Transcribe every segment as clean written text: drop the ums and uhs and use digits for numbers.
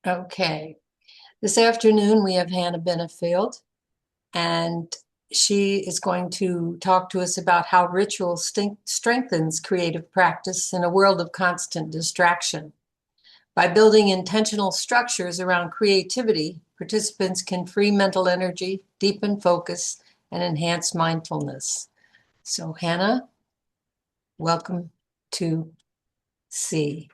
Okay. This afternoon, we have Hannah Benefield, and she is going to talk to us about how ritual strengthens creative practice in a world of constant distraction. By building intentional structures around creativity, participants can free mental energy, deepen focus, and enhance mindfulness. So, Hannah, welcome to C.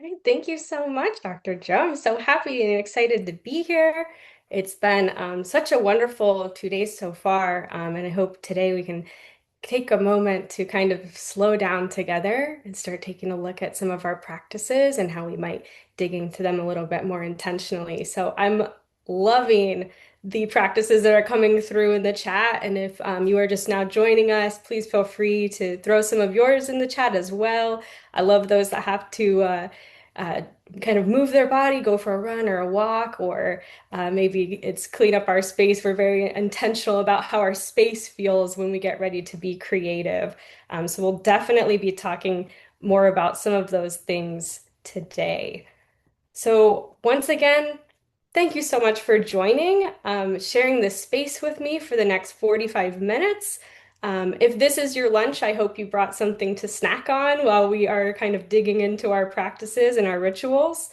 Great. Thank you so much, Dr. Joe. I'm so happy and excited to be here. It's been such a wonderful 2 days so far, and I hope today we can take a moment to kind of slow down together and start taking a look at some of our practices and how we might dig into them a little bit more intentionally. So I'm loving the practices that are coming through in the chat. And if you are just now joining us, please feel free to throw some of yours in the chat as well. I love those that have to uh, kind of move their body, go for a run or a walk, or maybe it's clean up our space. We're very intentional about how our space feels when we get ready to be creative. So we'll definitely be talking more about some of those things today. So once again, thank you so much for joining, sharing this space with me for the next 45 minutes. If this is your lunch, I hope you brought something to snack on while we are kind of digging into our practices and our rituals.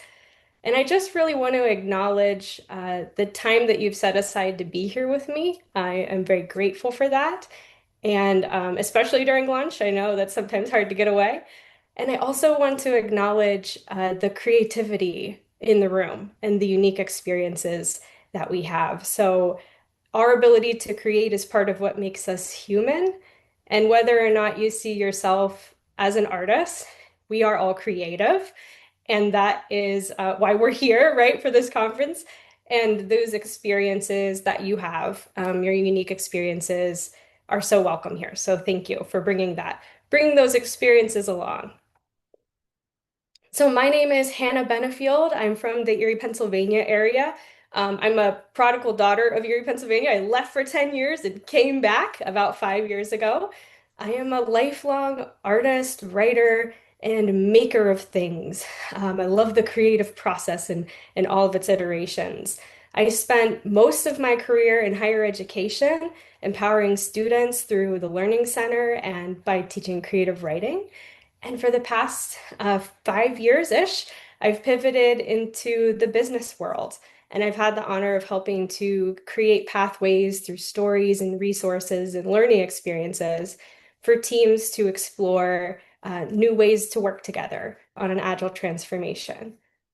And I just really want to acknowledge the time that you've set aside to be here with me. I am very grateful for that. And especially during lunch, I know that's sometimes hard to get away. And I also want to acknowledge the creativity in the room and the unique experiences that we have. So, our ability to create is part of what makes us human. And whether or not you see yourself as an artist, we are all creative. And that is why we're here, right, for this conference. And those experiences that you have, your unique experiences, are so welcome here. So thank you for bringing those experiences along. So my name is Hannah Benefield. I'm from the Erie, Pennsylvania area. I'm a prodigal daughter of Erie, Pennsylvania. I left for 10 years and came back about 5 years ago. I am a lifelong artist, writer, and maker of things. I love the creative process and all of its iterations. I spent most of my career in higher education, empowering students through the Learning Center and by teaching creative writing. And for the past 5 years-ish, I've pivoted into the business world. And I've had the honor of helping to create pathways through stories and resources and learning experiences for teams to explore new ways to work together on an agile transformation.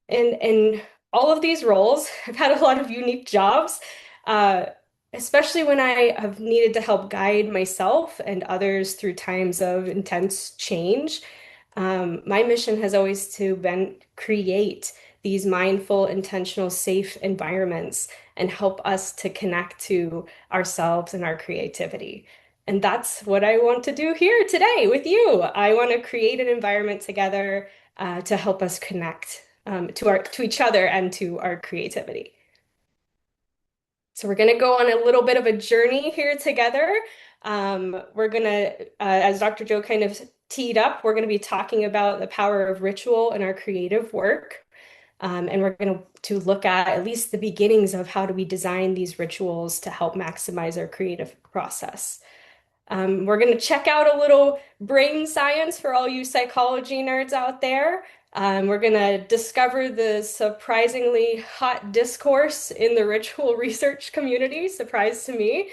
And all of these roles, I've had a lot of unique jobs, uh, especially when I have needed to help guide myself and others through times of intense change. My mission has always to been create these mindful, intentional, safe environments and help us to connect to ourselves and our creativity. And that's what I want to do here today with you. I want to create an environment together to help us connect to each other and to our creativity. So we're going to go on a little bit of a journey here together. We're going to, as Dr. Joe kind of teed up, we're going to be talking about the power of ritual in our creative work. And we're going to look at least the beginnings of how do we design these rituals to help maximize our creative process. We're going to check out a little brain science for all you psychology nerds out there. We're going to discover the surprisingly hot discourse in the ritual research community, surprise to me.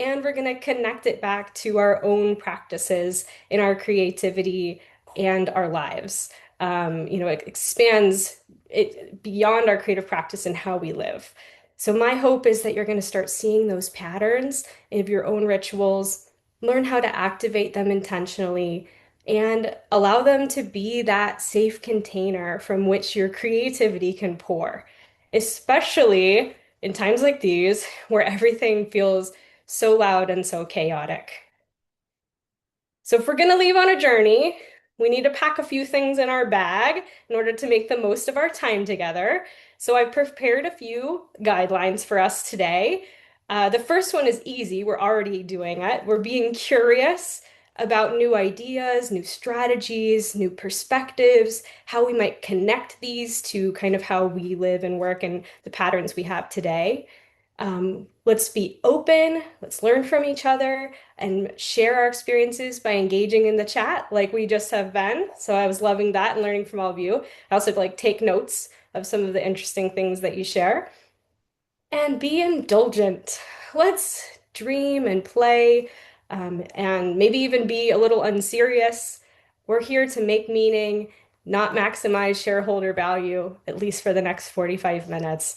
And we're going to connect it back to our own practices in our creativity and our lives. It expands it beyond our creative practice and how we live. So my hope is that you're going to start seeing those patterns of your own rituals, learn how to activate them intentionally, and allow them to be that safe container from which your creativity can pour, especially in times like these where everything feels so loud and so chaotic. So if we're going to leave on a journey, we need to pack a few things in our bag in order to make the most of our time together. So I've prepared a few guidelines for us today. The first one is easy. We're already doing it. We're being curious about new ideas, new strategies, new perspectives, how we might connect these to kind of how we live and work and the patterns we have today. Let's be open, let's learn from each other and share our experiences by engaging in the chat like we just have been. So I was loving that and learning from all of you. I also like take notes of some of the interesting things that you share. And be indulgent. Let's dream and play, and maybe even be a little unserious. We're here to make meaning, not maximize shareholder value, at least for the next 45 minutes.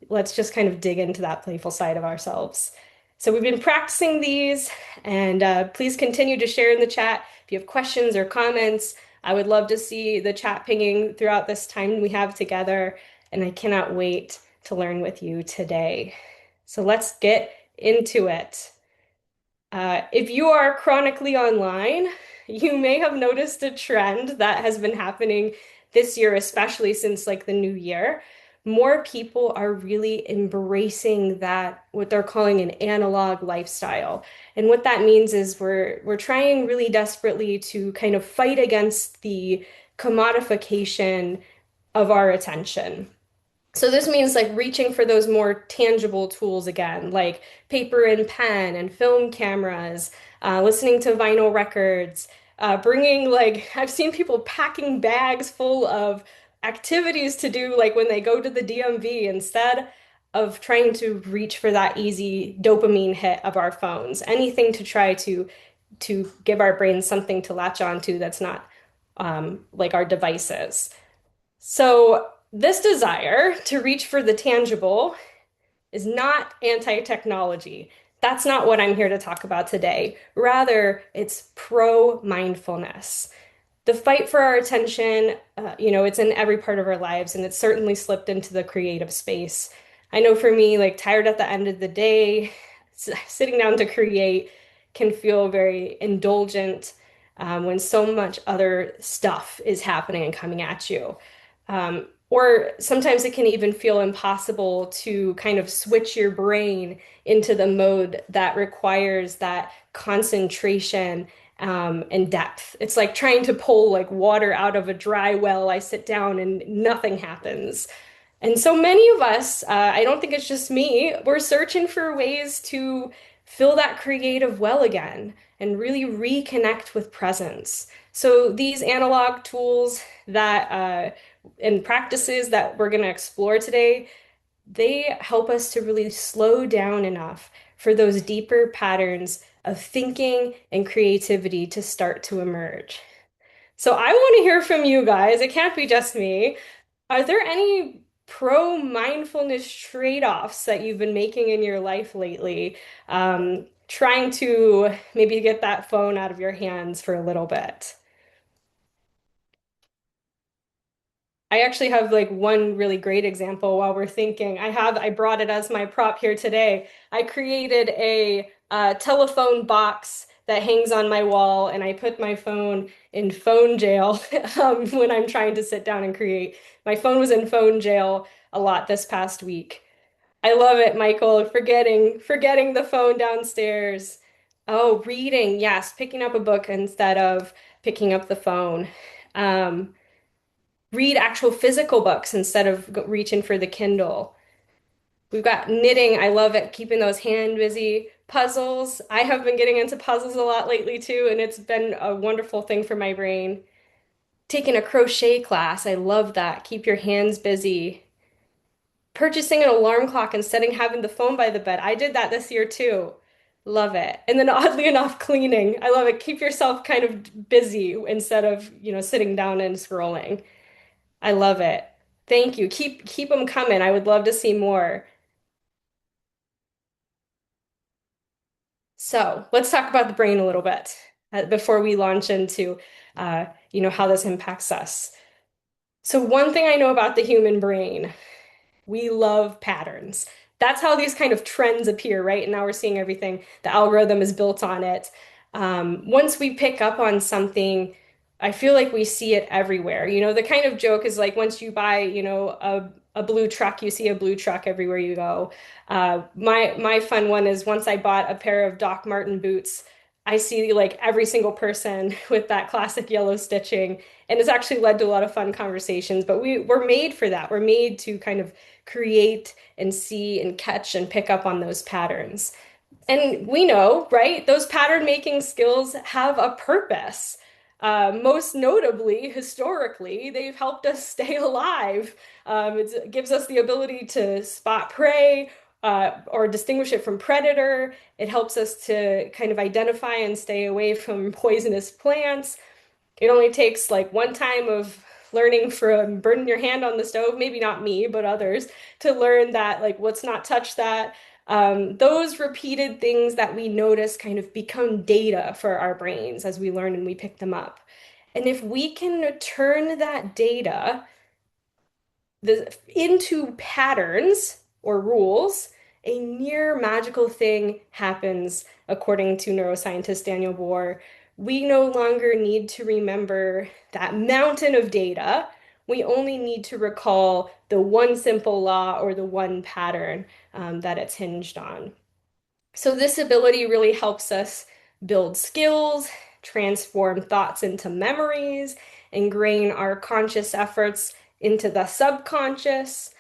Let's just kind of dig into that playful side of ourselves. So we've been practicing these, and please continue to share in the chat if you have questions or comments. I would love to see the chat pinging throughout this time we have together, and I cannot wait to learn with you today. So let's get into it. If you are chronically online, you may have noticed a trend that has been happening this year, especially since like the new year. More people are really embracing that, what they're calling an analog lifestyle. And what that means is we're trying really desperately to kind of fight against the commodification of our attention. So this means like reaching for those more tangible tools again, like paper and pen and film cameras, listening to vinyl records, bringing like I've seen people packing bags full of activities to do like when they go to the DMV instead of trying to reach for that easy dopamine hit of our phones. Anything to try to give our brains something to latch onto that's not like our devices. So, this desire to reach for the tangible is not anti-technology. That's not what I'm here to talk about today. Rather, it's pro-mindfulness. The fight for our attention, it's in every part of our lives, and it's certainly slipped into the creative space. I know for me, like tired at the end of the day, sitting down to create can feel very indulgent when so much other stuff is happening and coming at you. Or sometimes it can even feel impossible to kind of switch your brain into the mode that requires that concentration and depth. It's like trying to pull like water out of a dry well. I sit down and nothing happens. And so many of us, I don't think it's just me, we're searching for ways to fill that creative well again and really reconnect with presence. So these analog tools that and practices that we're going to explore today, they help us to really slow down enough for those deeper patterns of thinking and creativity to start to emerge. So I want to hear from you guys. It can't be just me. Are there any pro mindfulness trade-offs that you've been making in your life lately? Trying to maybe get that phone out of your hands for a little bit. I actually have like one really great example while we're thinking. I brought it as my prop here today. I created a telephone box that hangs on my wall, and I put my phone in phone jail when I'm trying to sit down and create. My phone was in phone jail a lot this past week. I love it, Michael. Forgetting the phone downstairs. Oh, reading. Yes, picking up a book instead of picking up the phone. Um, Read actual physical books instead of reaching for the Kindle. We've got knitting. I love it, keeping those hand busy. Puzzles. I have been getting into puzzles a lot lately too, and it's been a wonderful thing for my brain. Taking a crochet class. I love that. Keep your hands busy. Purchasing an alarm clock instead of having the phone by the bed. I did that this year too. Love it. And then oddly enough, cleaning. I love it. Keep yourself kind of busy instead of, sitting down and scrolling. I love it. Thank you. Keep them coming. I would love to see more. So let's talk about the brain a little bit before we launch into how this impacts us. So one thing I know about the human brain, we love patterns. That's how these kind of trends appear, right? And now we're seeing everything. The algorithm is built on it. Once we pick up on something, I feel like we see it everywhere. The kind of joke is like once you buy, a blue truck, you see a blue truck everywhere you go. My fun one is once I bought a pair of Doc Marten boots. I see like every single person with that classic yellow stitching, and it's actually led to a lot of fun conversations. But we're made for that. We're made to kind of create and see and catch and pick up on those patterns. And we know, right? Those pattern making skills have a purpose. Most notably, historically, they've helped us stay alive. It gives us the ability to spot prey or distinguish it from predator. It helps us to kind of identify and stay away from poisonous plants. It only takes like one time of learning from burning your hand on the stove, maybe not me, but others, to learn that like let's not touch that. Those repeated things that we notice kind of become data for our brains as we learn and we pick them up. And if we can turn that data into patterns or rules, a near magical thing happens, according to neuroscientist Daniel Bohr. We no longer need to remember that mountain of data. We only need to recall the one simple law or the one pattern that it's hinged on. So, this ability really helps us build skills, transform thoughts into memories, ingrain our conscious efforts into the subconscious.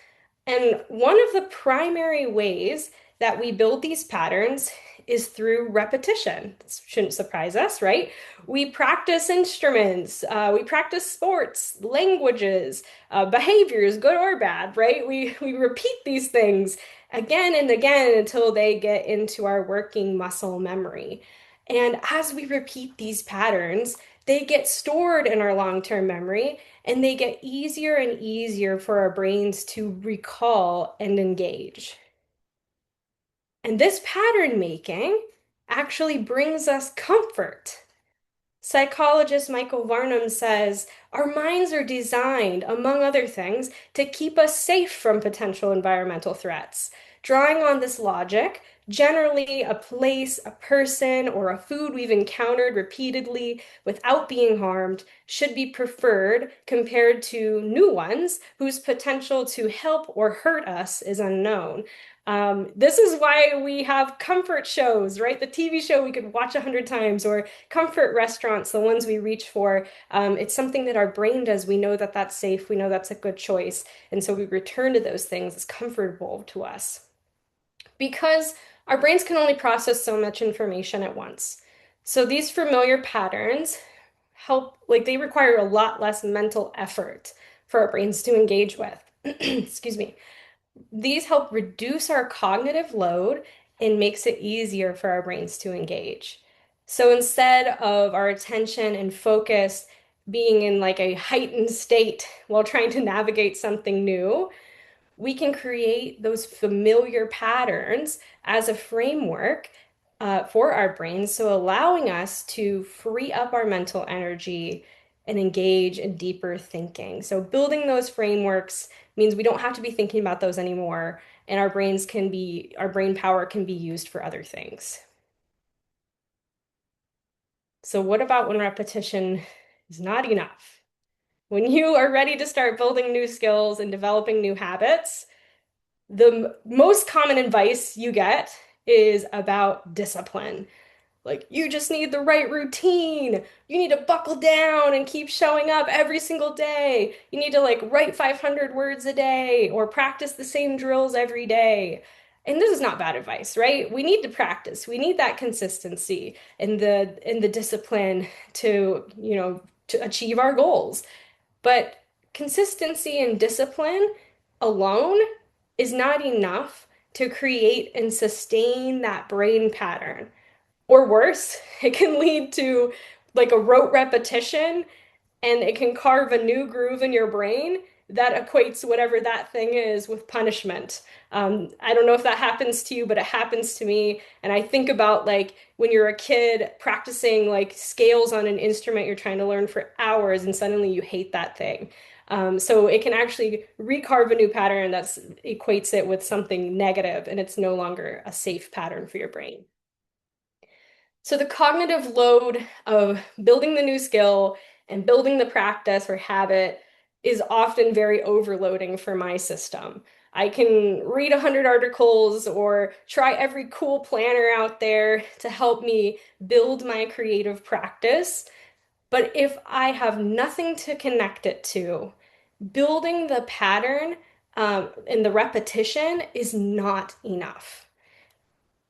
And one of the primary ways that we build these patterns is through repetition. This shouldn't surprise us, right? We practice instruments, we practice sports, languages, behaviors, good or bad, right? We repeat these things again and again until they get into our working muscle memory. And as we repeat these patterns, they get stored in our long-term memory and they get easier and easier for our brains to recall and engage. And this pattern making actually brings us comfort. Psychologist Michael Varnum says our minds are designed, among other things, to keep us safe from potential environmental threats. Drawing on this logic, generally a place, a person, or a food we've encountered repeatedly without being harmed should be preferred compared to new ones whose potential to help or hurt us is unknown. This is why we have comfort shows, right? The TV show we could watch 100 times, or comfort restaurants, the ones we reach for. It's something that our brain does. We know that that's safe. We know that's a good choice. And so we return to those things as comfortable to us because our brains can only process so much information at once. So these familiar patterns help, like they require a lot less mental effort for our brains to engage with. Excuse me. These help reduce our cognitive load and makes it easier for our brains to engage. So instead of our attention and focus being in like a heightened state while trying to navigate something new, we can create those familiar patterns as a framework for our brains. So allowing us to free up our mental energy and engage in deeper thinking. So building those frameworks means we don't have to be thinking about those anymore, and our brain power can be used for other things. So what about when repetition is not enough? When you are ready to start building new skills and developing new habits, the most common advice you get is about discipline. Like, you just need the right routine. You need to buckle down and keep showing up every single day. You need to like write 500 words a day or practice the same drills every day. And this is not bad advice, right? We need to practice. We need that consistency and the discipline to, to achieve our goals. But consistency and discipline alone is not enough to create and sustain that brain pattern. Or worse, it can lead to like a rote repetition and it can carve a new groove in your brain that equates whatever that thing is with punishment. I don't know if that happens to you, but it happens to me. And I think about like when you're a kid practicing like scales on an instrument you're trying to learn for hours and suddenly you hate that thing. So it can actually recarve a new pattern that equates it with something negative, and it's no longer a safe pattern for your brain. So the cognitive load of building the new skill and building the practice or habit is often very overloading for my system. I can read 100 articles or try every cool planner out there to help me build my creative practice. But if I have nothing to connect it to, building the pattern and the repetition is not enough.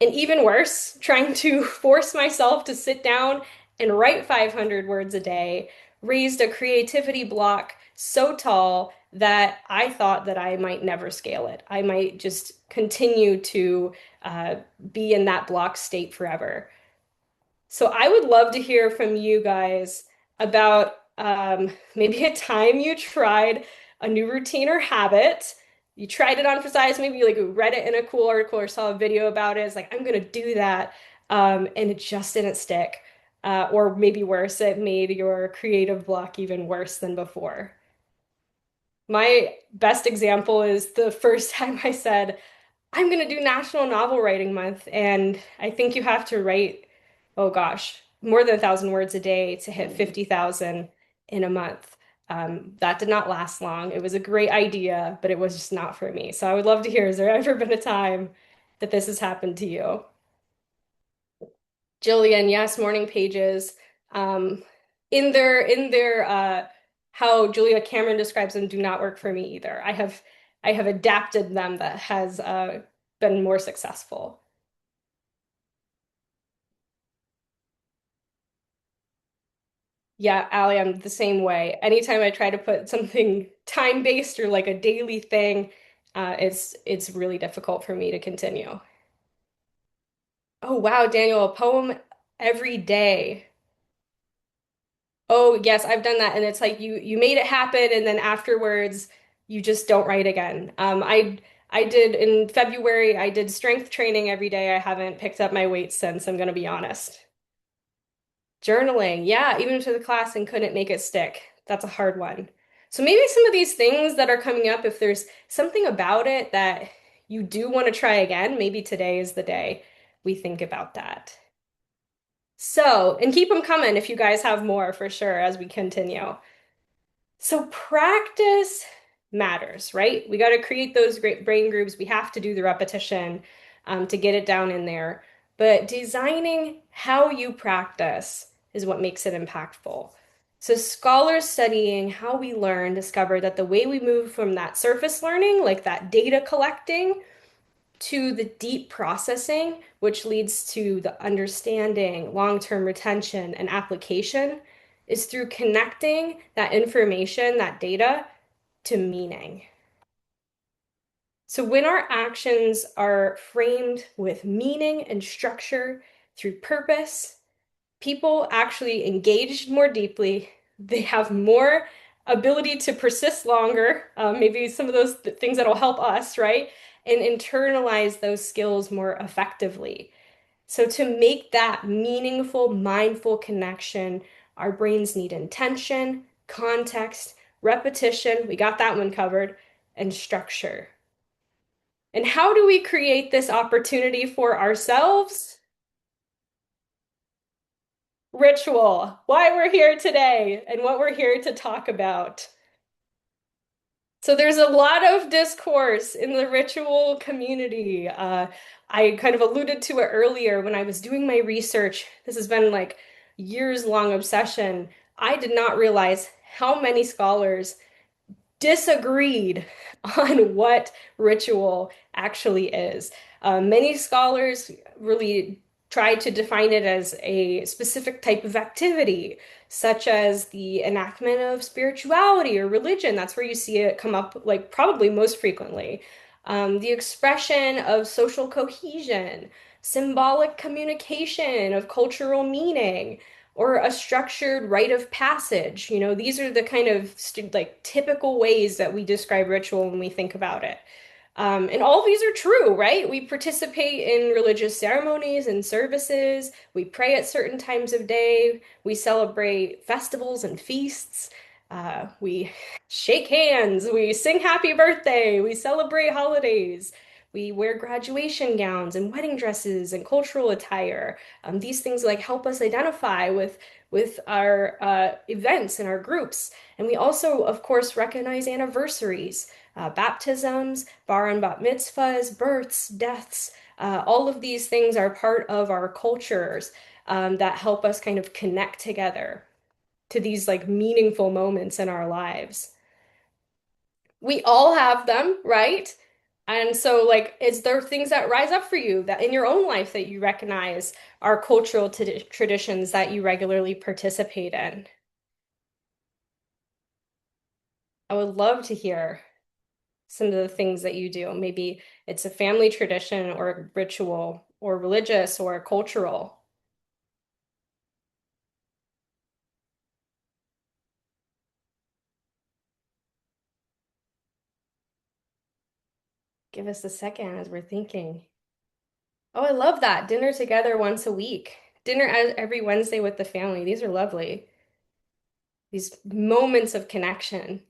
And even worse, trying to force myself to sit down and write 500 words a day raised a creativity block so tall that I thought that I might never scale it. I might just continue to uh, be in that block state forever. So I would love to hear from you guys about maybe a time you tried a new routine or habit. You tried it on for size, maybe you like read it in a cool article or saw a video about it. It's like, I'm gonna do that. And it just didn't stick. Or maybe worse, it made your creative block even worse than before. My best example is the first time I said, I'm gonna do National Novel Writing Month, and I think you have to write, oh gosh, more than 1,000 words a day to hit 50,000 in a month. That did not last long. It was a great idea, but it was just not for me. So I would love to hear, has there ever been a time that this has happened to you? Jillian, yes, morning pages. Um, in their how Julia Cameron describes them do not work for me either. I have adapted them that has been more successful. Yeah, Allie, I'm the same way. Anytime I try to put something time-based or like a daily thing, it's really difficult for me to continue. Oh wow, Daniel, a poem every day. Oh yes, I've done that, and it's like you made it happen, and then afterwards you just don't write again. I did in February. I did strength training every day. I haven't picked up my weights since. I'm gonna be honest. Journaling, yeah, even to the class and couldn't make it stick. That's a hard one. So maybe some of these things that are coming up, if there's something about it that you do want to try again, maybe today is the day we think about that. So, and keep them coming if you guys have more for sure as we continue. So practice matters, right? We got to create those great brain groups. We have to do the repetition to get it down in there. But designing how you practice is what makes it impactful. So scholars studying how we learn discover that the way we move from that surface learning, like that data collecting, to the deep processing, which leads to the understanding, long-term retention, and application, is through connecting that information, that data, to meaning. So when our actions are framed with meaning and structure through purpose, people actually engage more deeply. They have more ability to persist longer, maybe some of those things that'll help us, right? And internalize those skills more effectively. So, to make that meaningful, mindful connection, our brains need intention, context, repetition. We got that one covered, and structure. And how do we create this opportunity for ourselves? Ritual, why we're here today and what we're here to talk about. So there's a lot of discourse in the ritual community. I kind of alluded to it earlier when I was doing my research. This has been like years long obsession. I did not realize how many scholars disagreed on what ritual actually is. Many scholars really try to define it as a specific type of activity, such as the enactment of spirituality or religion. That's where you see it come up, like probably most frequently. The expression of social cohesion, symbolic communication of cultural meaning, or a structured rite of passage. You know, these are the kind of like typical ways that we describe ritual when we think about it. And all of these are true, right? We participate in religious ceremonies and services. We pray at certain times of day. We celebrate festivals and feasts. We shake hands. We sing happy birthday. We celebrate holidays. We wear graduation gowns and wedding dresses and cultural attire. These things like help us identify with our events and our groups. And we also, of course, recognize anniversaries. baptisms, bar and bat mitzvahs, births, deaths. All of these things are part of our cultures that help us kind of connect together to these like meaningful moments in our lives. We all have them, right? And so, like, is there things that rise up for you that in your own life that you recognize are cultural traditions that you regularly participate in? I would love to hear some of the things that you do. Maybe it's a family tradition or a ritual or religious or cultural. Give us a second as we're thinking. Oh, I love that. Dinner together once a week. Dinner every Wednesday with the family. These are lovely. These moments of connection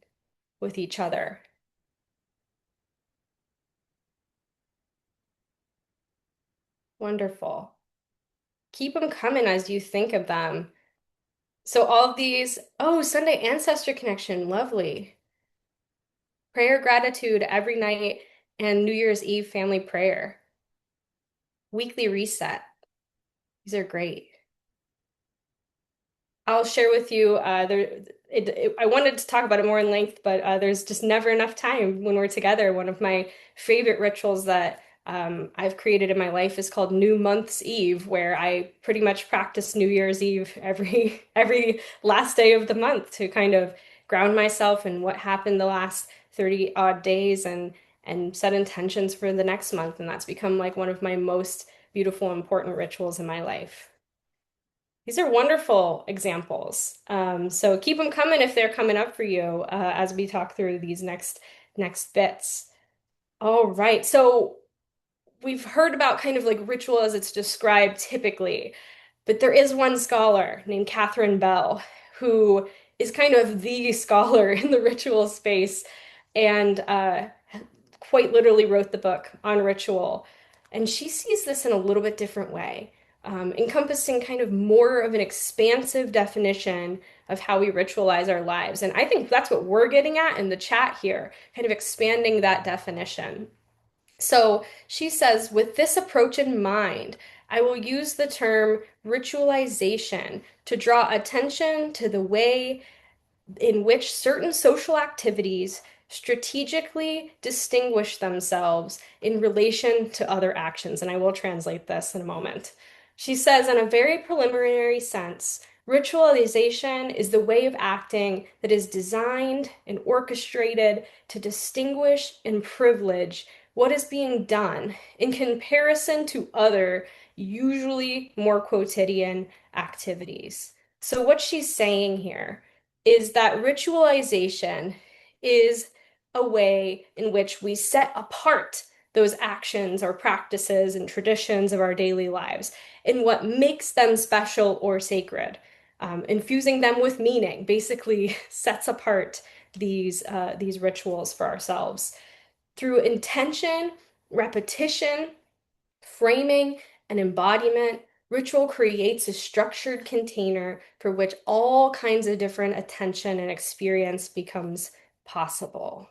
with each other. Wonderful. Keep them coming as you think of them. So all of these, oh, Sunday ancestor connection, lovely. Prayer gratitude every night and New Year's Eve family prayer. Weekly reset. These are great. I'll share with you I wanted to talk about it more in length, but there's just never enough time when we're together. One of my favorite rituals that I've created in my life is called New Month's Eve, where I pretty much practice New Year's Eve every every last day of the month to kind of ground myself in what happened the last 30 odd days and set intentions for the next month. And that's become like one of my most beautiful, important rituals in my life. These are wonderful examples. So keep them coming if they're coming up for you as we talk through these next bits. All right. So we've heard about kind of like ritual as it's described typically, but there is one scholar named Catherine Bell who is kind of the scholar in the ritual space and quite literally wrote the book on ritual. And she sees this in a little bit different way, encompassing kind of more of an expansive definition of how we ritualize our lives. And I think that's what we're getting at in the chat here, kind of expanding that definition. So she says, with this approach in mind, I will use the term ritualization to draw attention to the way in which certain social activities strategically distinguish themselves in relation to other actions. And I will translate this in a moment. She says, in a very preliminary sense, ritualization is the way of acting that is designed and orchestrated to distinguish and privilege what is being done in comparison to other, usually more quotidian activities. So, what she's saying here is that ritualization is a way in which we set apart those actions or practices and traditions of our daily lives and what makes them special or sacred. Infusing them with meaning basically sets apart these rituals for ourselves through intention, repetition, framing, and embodiment. Ritual creates a structured container for which all kinds of different attention and experience becomes possible.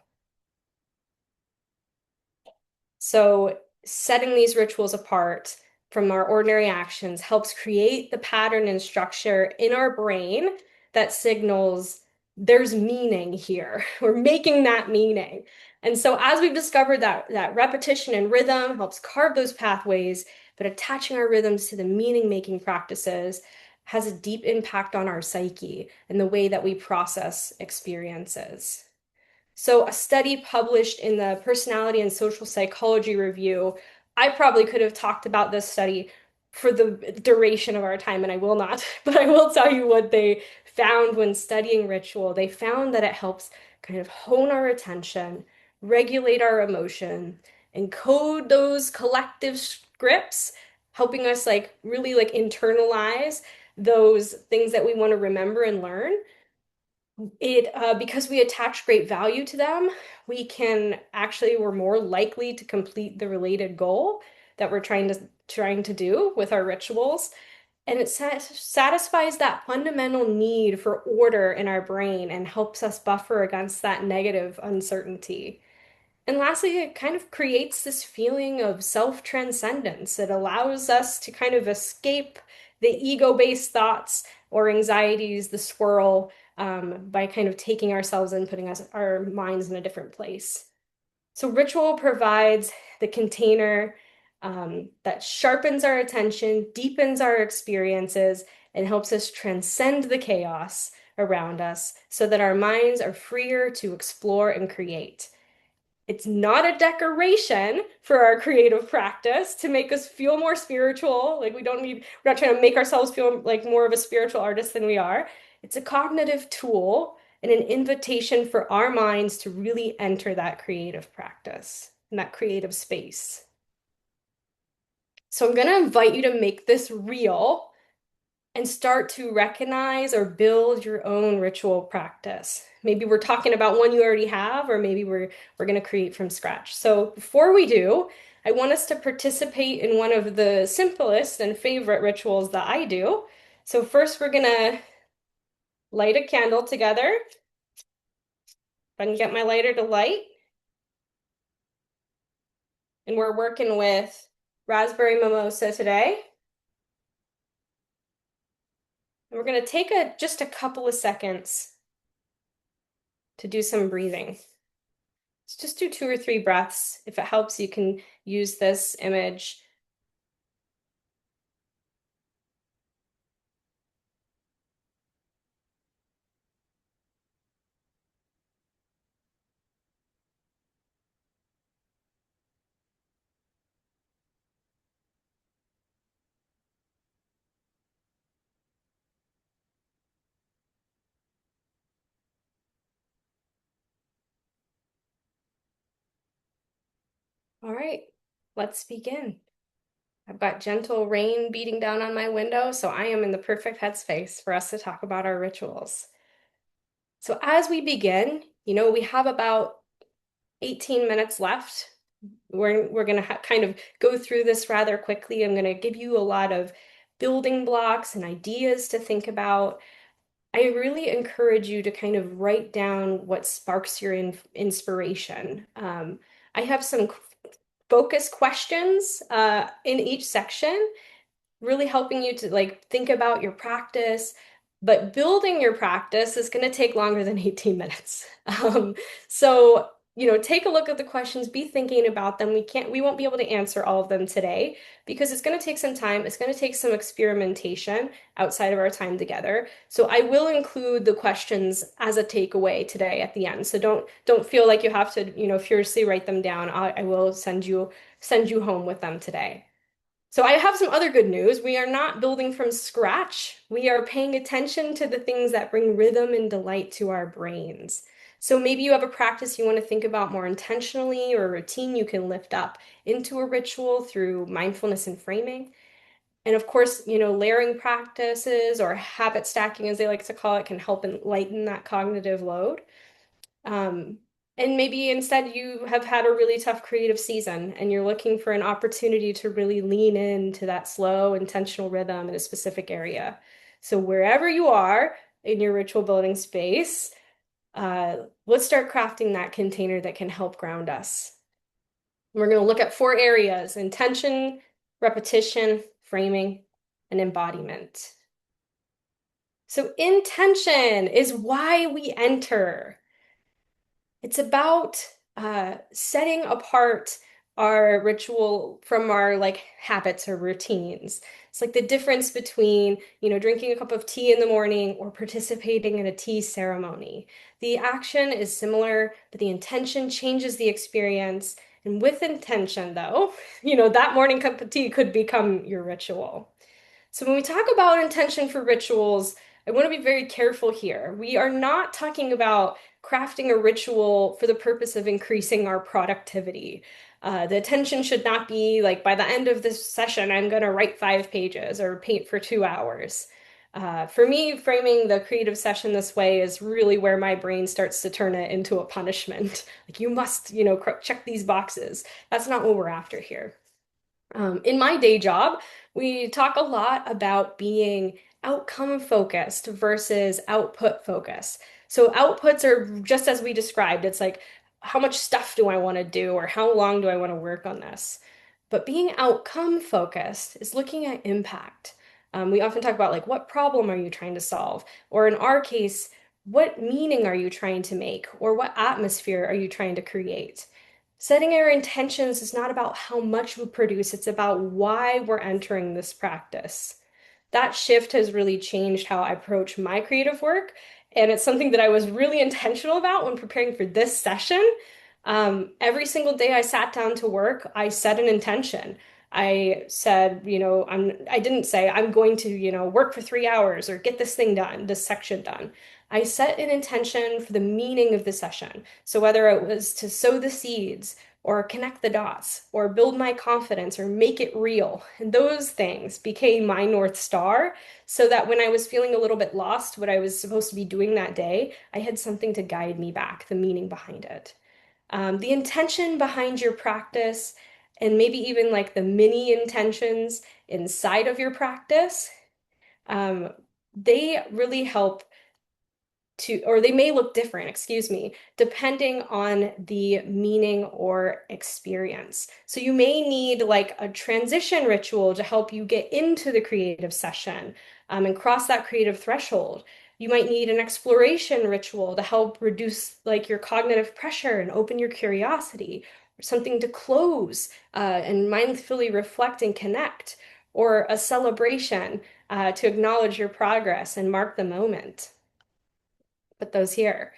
So, setting these rituals apart from our ordinary actions helps create the pattern and structure in our brain that signals there's meaning here. We're making that meaning. And so, as we've discovered that repetition and rhythm helps carve those pathways, but attaching our rhythms to the meaning-making practices has a deep impact on our psyche and the way that we process experiences. So, a study published in the Personality and Social Psychology Review, I probably could have talked about this study for the duration of our time, and I will not, but I will tell you what they found when studying ritual. They found that it helps kind of hone our attention, regulate our emotion, encode those collective scripts, helping us like really like internalize those things that we want to remember and learn it because we attach great value to them, we can actually we're more likely to complete the related goal that we're trying to do with our rituals. And it satisfies that fundamental need for order in our brain and helps us buffer against that negative uncertainty. And lastly, it kind of creates this feeling of self-transcendence. It allows us to kind of escape the ego-based thoughts or anxieties, the swirl, by kind of taking ourselves and putting our minds in a different place. So ritual provides the container that sharpens our attention, deepens our experiences, and helps us transcend the chaos around us so that our minds are freer to explore and create. It's not a decoration for our creative practice to make us feel more spiritual. Like we're not trying to make ourselves feel like more of a spiritual artist than we are. It's a cognitive tool and an invitation for our minds to really enter that creative practice and that creative space. So I'm going to invite you to make this real and start to recognize or build your own ritual practice. Maybe we're talking about one you already have, or maybe we're going to create from scratch. So before we do, I want us to participate in one of the simplest and favorite rituals that I do. So first we're going to light a candle together. If I can get my lighter to light. And we're working with raspberry mimosa today. And we're going to take just a couple of seconds to do some breathing. So just do 2 or 3 breaths. If it helps, you can use this image. All right, let's begin. I've got gentle rain beating down on my window, so I am in the perfect headspace for us to talk about our rituals. So as we begin, we have about 18 minutes left. We're going to kind of go through this rather quickly. I'm going to give you a lot of building blocks and ideas to think about. I really encourage you to kind of write down what sparks your inspiration. I have some focus questions in each section, really helping you to like think about your practice. But building your practice is going to take longer than 18 minutes. So, take a look at the questions, be thinking about them. We won't be able to answer all of them today because it's going to take some time. It's going to take some experimentation outside of our time together. So I will include the questions as a takeaway today at the end. So don't feel like you have to, furiously write them down. I will send you home with them today. So I have some other good news. We are not building from scratch. We are paying attention to the things that bring rhythm and delight to our brains. So maybe you have a practice you want to think about more intentionally or a routine you can lift up into a ritual through mindfulness and framing. And of course, layering practices or habit stacking, as they like to call it, can help and lighten that cognitive load. Um, and maybe instead you have had a really tough creative season and you're looking for an opportunity to really lean into that slow, intentional rhythm in a specific area. So wherever you are in your ritual building space, let's start crafting that container that can help ground us. We're going to look at 4 areas: intention, repetition, framing, and embodiment. So intention is why we enter. It's about setting apart our ritual from our like habits or routines. It's like the difference between, drinking a cup of tea in the morning or participating in a tea ceremony. The action is similar, but the intention changes the experience. And with intention, though, that morning cup of tea could become your ritual. So when we talk about intention for rituals, I want to be very careful here. We are not talking about crafting a ritual for the purpose of increasing our productivity. The intention should not be like, by the end of this session, I'm going to write 5 pages or paint for 2 hours. For me, framing the creative session this way is really where my brain starts to turn it into a punishment. Like, you must, check these boxes. That's not what we're after here. In my day job, we talk a lot about being outcome focused versus output focused. So outputs are just as we described. It's like how much stuff do I want to do or how long do I want to work on this? But being outcome focused is looking at impact. We often talk about like what problem are you trying to solve? Or in our case, what meaning are you trying to make? Or what atmosphere are you trying to create? Setting our intentions is not about how much we produce, it's about why we're entering this practice. That shift has really changed how I approach my creative work. And it's something that I was really intentional about when preparing for this session. Every single day I sat down to work, I set an intention. I said, I didn't say I'm going to, work for 3 hours or get this thing done, this section done. I set an intention for the meaning of the session. So whether it was to sow the seeds or connect the dots or build my confidence or make it real, and those things became my North Star so that when I was feeling a little bit lost, what I was supposed to be doing that day, I had something to guide me back, the meaning behind it. The intention behind your practice, and maybe even like the mini intentions inside of your practice, um, they really help or they may look different, excuse me, depending on the meaning or experience. So you may need like a transition ritual to help you get into the creative session and cross that creative threshold. You might need an exploration ritual to help reduce like your cognitive pressure and open your curiosity, or something to close and mindfully reflect and connect, or a celebration to acknowledge your progress and mark the moment. Put those here.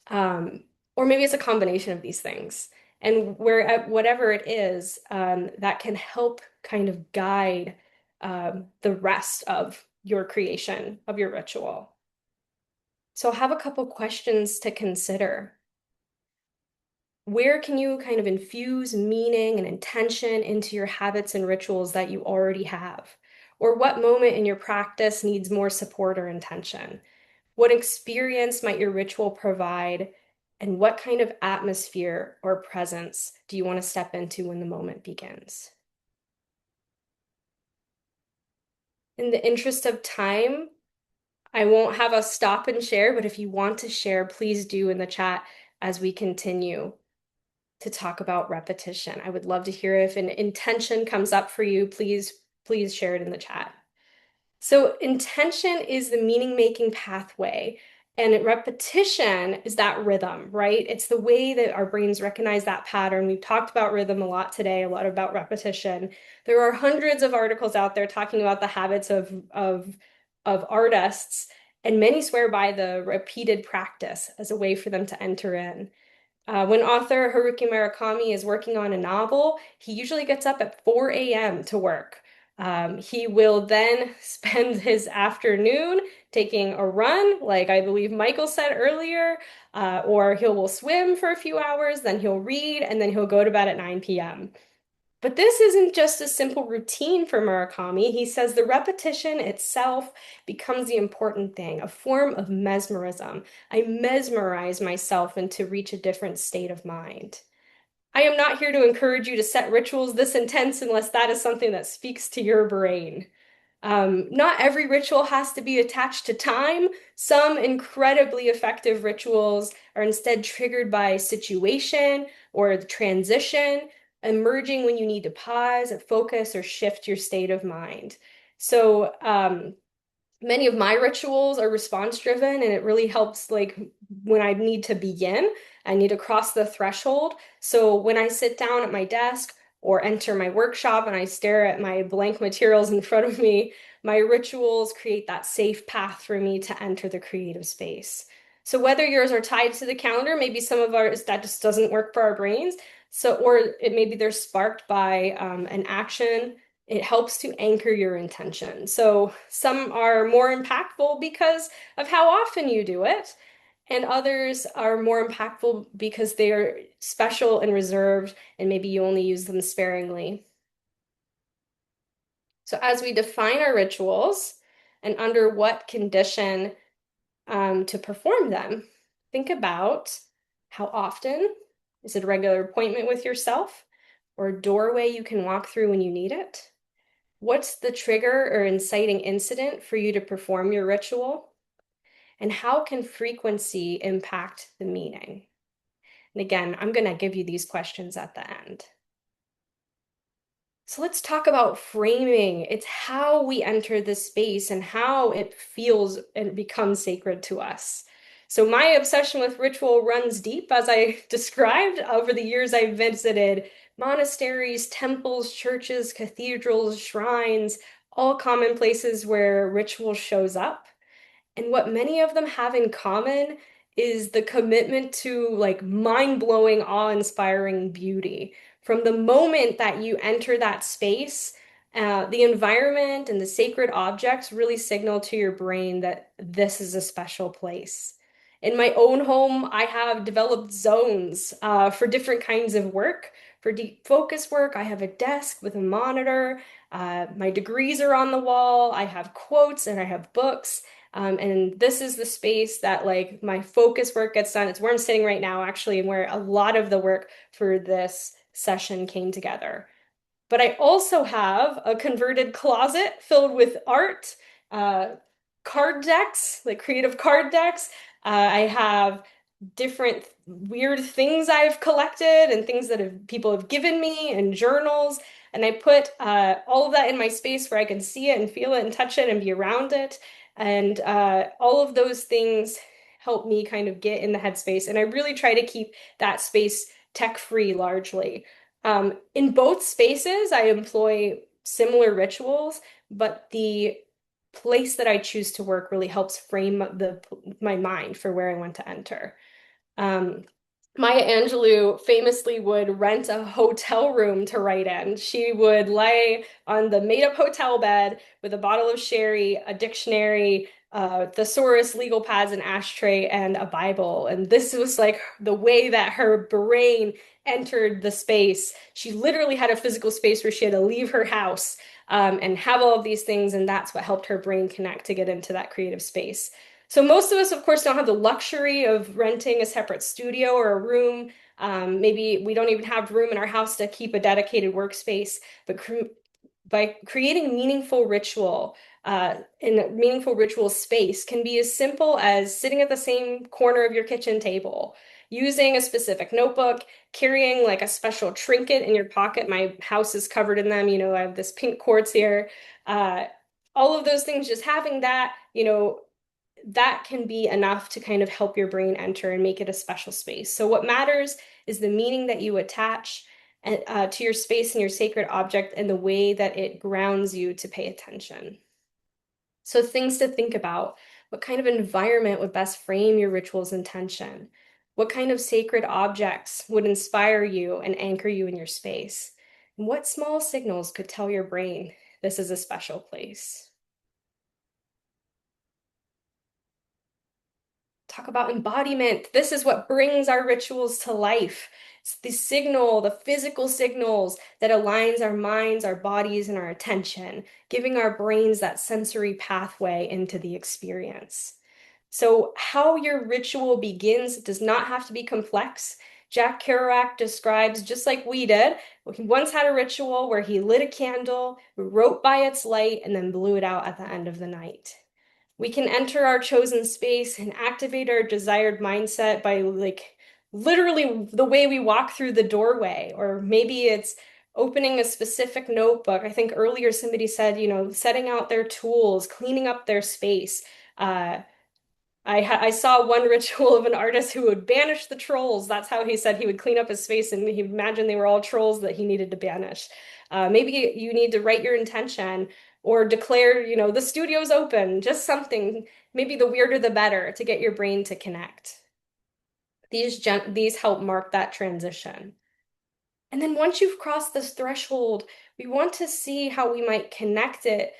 Um, or maybe it's a combination of these things. And where whatever it is, that can help kind of guide the rest of your creation of your ritual. So I'll have a couple questions to consider. Where can you kind of infuse meaning and intention into your habits and rituals that you already have? Or what moment in your practice needs more support or intention? What experience might your ritual provide? And what kind of atmosphere or presence do you want to step into when the moment begins? In the interest of time, I won't have us stop and share, but if you want to share, please do in the chat as we continue to talk about repetition. I would love to hear if an intention comes up for you. Please share it in the chat. So intention is the meaning-making pathway, and repetition is that rhythm, right? It's the way that our brains recognize that pattern. We've talked about rhythm a lot today, a lot about repetition. There are hundreds of articles out there talking about the habits of artists, and many swear by the repeated practice as a way for them to enter in. When author Haruki Murakami is working on a novel, he usually gets up at 4 a.m. to work. He will then spend his afternoon taking a run, like I believe Michael said earlier, or he will swim for a few hours, then he'll read, and then he'll go to bed at 9 p.m. But this isn't just a simple routine for Murakami. He says the repetition itself becomes the important thing, a form of mesmerism. I mesmerize myself and to reach a different state of mind. I am not here to encourage you to set rituals this intense unless that is something that speaks to your brain. Not every ritual has to be attached to time. Some incredibly effective rituals are instead triggered by situation or the transition, emerging when you need to pause, focus, or shift your state of mind. So, many of my rituals are response driven, and it really helps like when I need to begin, I need to cross the threshold. So when I sit down at my desk or enter my workshop and I stare at my blank materials in front of me, my rituals create that safe path for me to enter the creative space. So whether yours are tied to the calendar, maybe some of ours that just doesn't work for our brains. So, or it maybe they're sparked by an action. It helps to anchor your intention. So some are more impactful because of how often you do it, and others are more impactful because they are special and reserved, and maybe you only use them sparingly. So as we define our rituals and under what condition to perform them, think about how often. Is it a regular appointment with yourself or a doorway you can walk through when you need it? What's the trigger or inciting incident for you to perform your ritual? And how can frequency impact the meaning? And again, I'm going to give you these questions at the end. So let's talk about framing. It's how we enter this space and how it feels and becomes sacred to us. So my obsession with ritual runs deep, as I described. Over the years, I've visited monasteries, temples, churches, cathedrals, shrines, all common places where ritual shows up. And what many of them have in common is the commitment to like mind-blowing, awe-inspiring beauty. From the moment that you enter that space, the environment and the sacred objects really signal to your brain that this is a special place. In my own home, I have developed zones for different kinds of work. For deep focus work, I have a desk with a monitor. My degrees are on the wall. I have quotes and I have books. And this is the space that like my focus work gets done. It's where I'm sitting right now, actually, and where a lot of the work for this session came together. But I also have a converted closet filled with art, uh, card decks, like creative card decks. I have different weird things I've collected and things that people have given me and journals. And I put all of that in my space where I can see it and feel it and touch it and be around it. And all of those things help me kind of get in the headspace. And I really try to keep that space tech-free largely. In both spaces, I employ similar rituals, but the place that I choose to work really helps frame my mind for where I want to enter. Um, Maya Angelou famously would rent a hotel room to write in. She would lay on the made-up hotel bed with a bottle of sherry, a dictionary, thesaurus, legal pads, an ashtray, and a Bible. And this was like the way that her brain entered the space. She literally had a physical space where she had to leave her house, and have all of these things, and that's what helped her brain connect to get into that creative space. So most of us, of course, don't have the luxury of renting a separate studio or a room. Maybe we don't even have room in our house to keep a dedicated workspace, but by creating meaningful ritual in a meaningful ritual space can be as simple as sitting at the same corner of your kitchen table, using a specific notebook, carrying like a special trinket in your pocket. My house is covered in them. I have this pink quartz here. Uh, all of those things, just having that, that can be enough to kind of help your brain enter and make it a special space. So what matters is the meaning that you attach to your space and your sacred object and the way that it grounds you to pay attention. So things to think about. What kind of environment would best frame your ritual's intention? What kind of sacred objects would inspire you and anchor you in your space? And what small signals could tell your brain this is a special place? Talk about embodiment. This is what brings our rituals to life. It's the signal, the physical signals that aligns our minds, our bodies, and our attention, giving our brains that sensory pathway into the experience. So, how your ritual begins does not have to be complex. Jack Kerouac describes, just like we did, he once had a ritual where he lit a candle, wrote by its light, and then blew it out at the end of the night. We can enter our chosen space and activate our desired mindset by like literally the way we walk through the doorway, or maybe it's opening a specific notebook. I think earlier somebody said, setting out their tools, cleaning up their space. Uh, I saw one ritual of an artist who would banish the trolls. That's how he said he would clean up his space, and he imagined they were all trolls that he needed to banish. Maybe you need to write your intention or declare, the studio's open, just something, maybe the weirder the better to get your brain to connect. These help mark that transition. And then once you've crossed this threshold, we want to see how we might connect it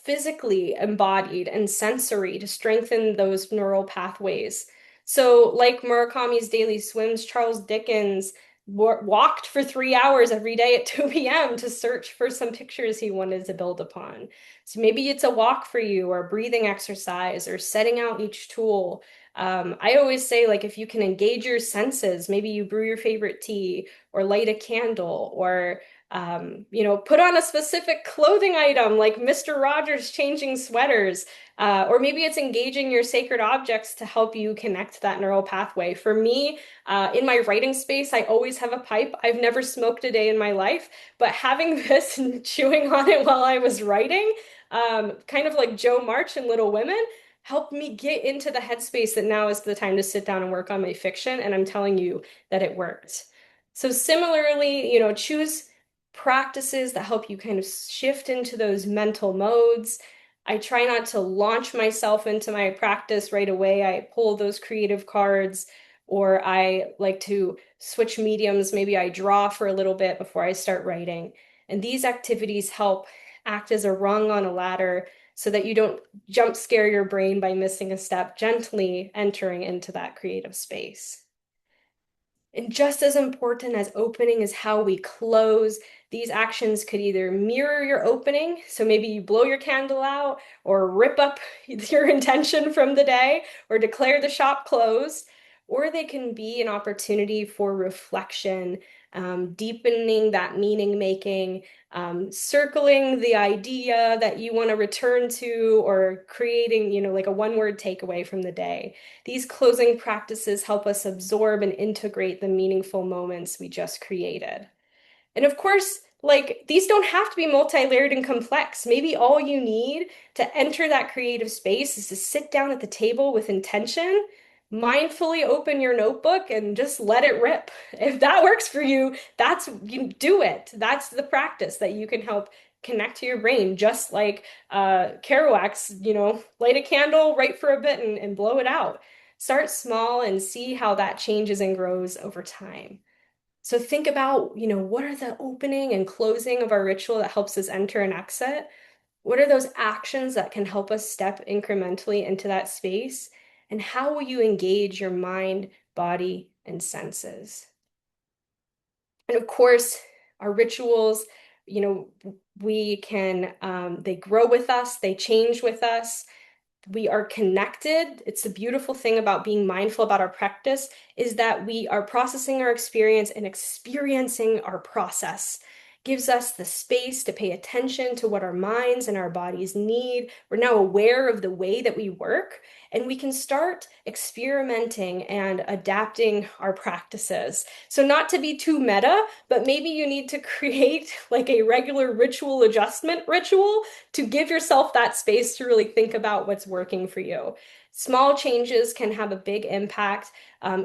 physically embodied and sensory to strengthen those neural pathways. So, like Murakami's Daily Swims, Charles Dickens walked for 3 hours every day at 2 p.m. to search for some pictures he wanted to build upon. So maybe it's a walk for you, or a breathing exercise, or setting out each tool. I always say, like, if you can engage your senses, maybe you brew your favorite tea or light a candle or Put on a specific clothing item like Mr. Rogers changing sweaters. Or maybe it's engaging your sacred objects to help you connect that neural pathway. For me, in my writing space, I always have a pipe. I've never smoked a day in my life, but having this and chewing on it while I was writing, kind of like Joe March in Little Women, helped me get into the headspace that now is the time to sit down and work on my fiction. And I'm telling you that it worked. So similarly, choose practices that help you kind of shift into those mental modes. I try not to launch myself into my practice right away. I pull those creative cards, or I like to switch mediums. Maybe I draw for a little bit before I start writing. And these activities help act as a rung on a ladder so that you don't jump scare your brain by missing a step, gently entering into that creative space. And just as important as opening is how we close. These actions could either mirror your opening, so maybe you blow your candle out, or rip up your intention from the day, or declare the shop closed, or they can be an opportunity for reflection, deepening that meaning making, circling the idea that you want to return to, or creating, like a one-word takeaway from the day. These closing practices help us absorb and integrate the meaningful moments we just created. And of course, like these don't have to be multi-layered and complex. Maybe all you need to enter that creative space is to sit down at the table with intention, mindfully open your notebook and just let it rip. If that works for you, you do it. That's the practice that you can help connect to your brain, just like Kerouac's, light a candle, write for a bit and blow it out. Start small and see how that changes and grows over time. So think about, what are the opening and closing of our ritual that helps us enter and exit? What are those actions that can help us step incrementally into that space? And how will you engage your mind, body, and senses? And of course, our rituals, you know, they grow with us, they change with us. We are connected. It's the beautiful thing about being mindful about our practice is that we are processing our experience, and experiencing our process gives us the space to pay attention to what our minds and our bodies need. We're now aware of the way that we work, and we can start experimenting and adapting our practices. So not to be too meta, but maybe you need to create like a regular ritual adjustment ritual to give yourself that space to really think about what's working for you. Small changes can have a big impact.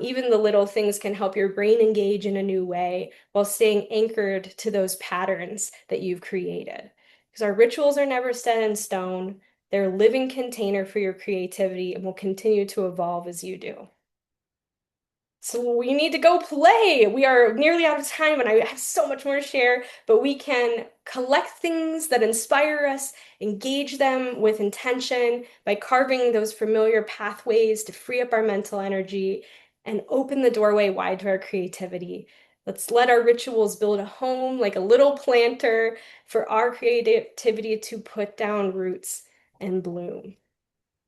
Even the little things can help your brain engage in a new way while staying anchored to those patterns that you've created. Because our rituals are never set in stone. They're a living container for your creativity and will continue to evolve as you do. So we need to go play. We are nearly out of time, and I have so much more to share, but we can collect things that inspire us, engage them with intention by carving those familiar pathways to free up our mental energy and open the doorway wide to our creativity. Let's let our rituals build a home like a little planter for our creativity to put down roots and bloom.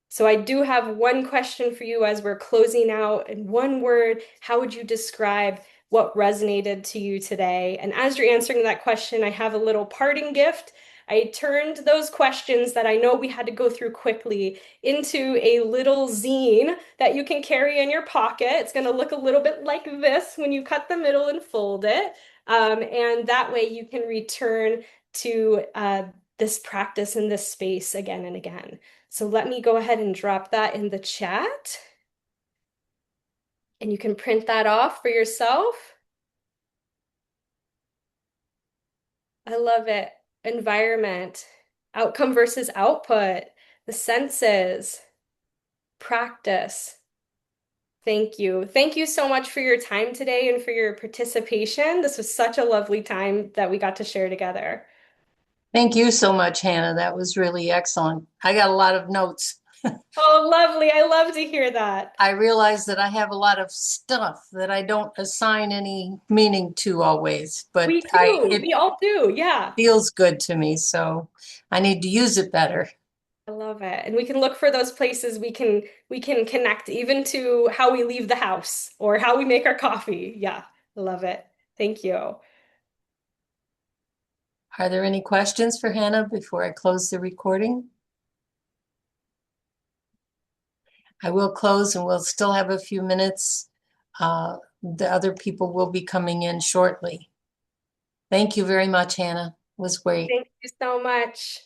So I do have one question for you as we're closing out. In one word, how would you describe what resonated to you today? And as you're answering that question, I have a little parting gift. I turned those questions that I know we had to go through quickly into a little zine that you can carry in your pocket. It's going to look a little bit like this when you cut the middle and fold it. And that way you can return to this practice in this space again and again. So let me go ahead and drop that in the chat. And you can print that off for yourself. I love it. Environment, outcome versus output, the senses, practice. Thank you. Thank you so much for your time today and for your participation. This was such a lovely time that we got to share together. Thank you so much, Hannah. That was really excellent. I got a lot of notes. Oh, lovely. I love to hear that. I realize that I have a lot of stuff that I don't assign any meaning to always, but We do. it We all do. Yeah. feels good to me, so I need to use it better. I love it. And we can look for those places we can connect even to how we leave the house or how we make our coffee. Yeah, I love it. Thank you. Are there any questions for Hannah before I close the recording? I will close and we'll still have a few minutes. The other people will be coming in shortly. Thank you very much, Hannah. It was great. Thank you so much.